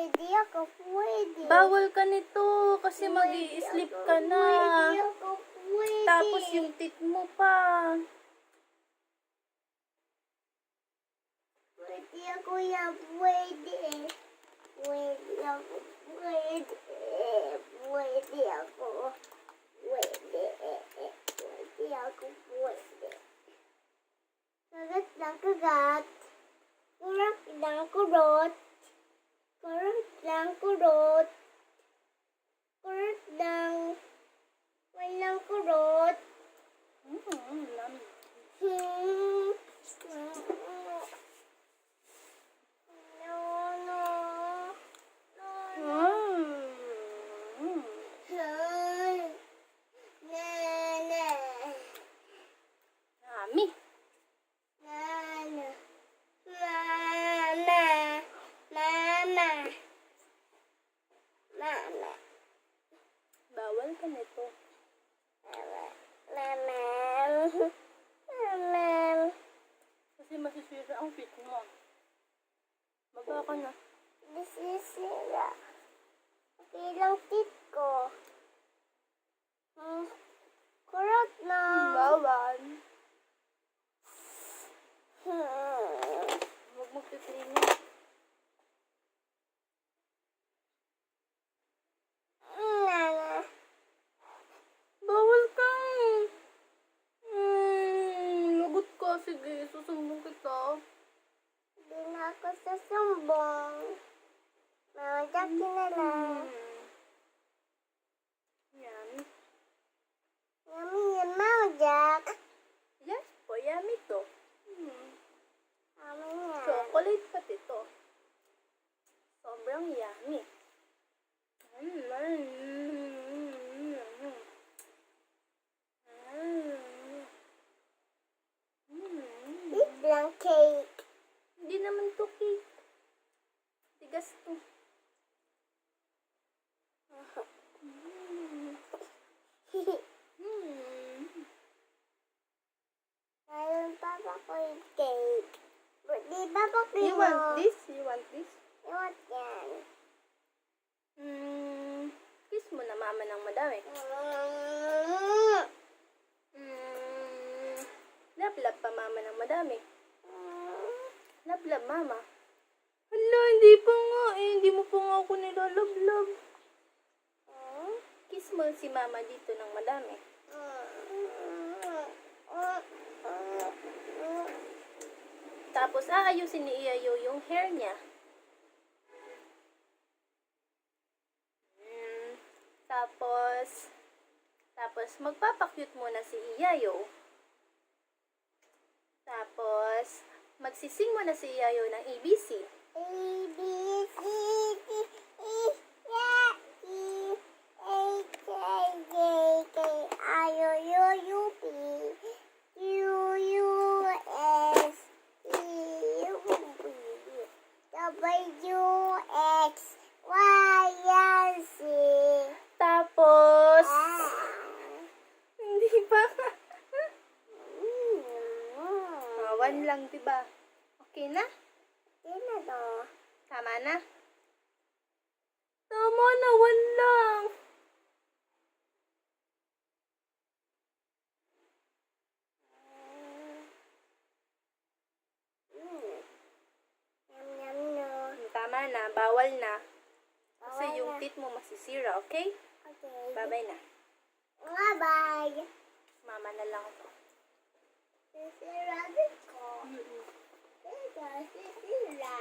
Pwede ako, pwede. Bawal ka nito kasi mag-i-sleep ka na. Pwede ako, pwede. Tapos yung tit mo pa. Pwede ako yan, pwede. Pwede ako, pwede. Pwede ako. Pwede. Pwede ako, pwede. Kagat lang kagat. Kurot lang kurot. Kurot lang kurot. Kurot lang. Walang kurot. Lamig. No, no. No, no. Nana. Dami. Nana. Mama. Mama. Mama. Bawal ka nito. Mama. Mama. Kasi masisira ang feet mo. Baba ka na. Nasisira. Okay lang tit ko. Kurot na. Bawal. Huwag magpipili mo. Nana. Bawal ka. Lagot ka. Sige, susumbong kita. Hindi na ako sasumbong. Mama Jackie na lang. Yummy. Yummy yan, Mama Jack. Yes po, yummy to. Mama niya. Chocolate pati to. Sobrang yummy. Eat lang cake. Hindi naman to cake. Tigas to. Ngayon papa ko yung cake. But di ba pa You want this? You want this? You want yan. Kiss mo na mama ng madami. Lap-lap pa mama ng madami. Lap-lap mama. Hala, hindi pa nga eh. Hindi mo pa nga ako nilalab-lab. Kiss mo si mama dito ng madami. Tapos aayusin ni Iayo yung hair niya. Tapos magpapakyut muna si Iayo. Tapos magsising muna si Iayo ng ABC. A, B, C, D, E, F, G, H, I, J, K, L, M, N, O, P, Q, U, S, T, U, V, W, X, Y, and Z. Tapos, hindi ba? One lang, diba? Okay na? Hindi na to. Tama na? Tama na, one lang. Yum, yum, no. Tama na, bawal na. Kasi Bawal yung na. teeth mo masisira, okay? Okay. Bye-bye na. Bye-bye. Mama na lang to. Sisira din ko. Sisira.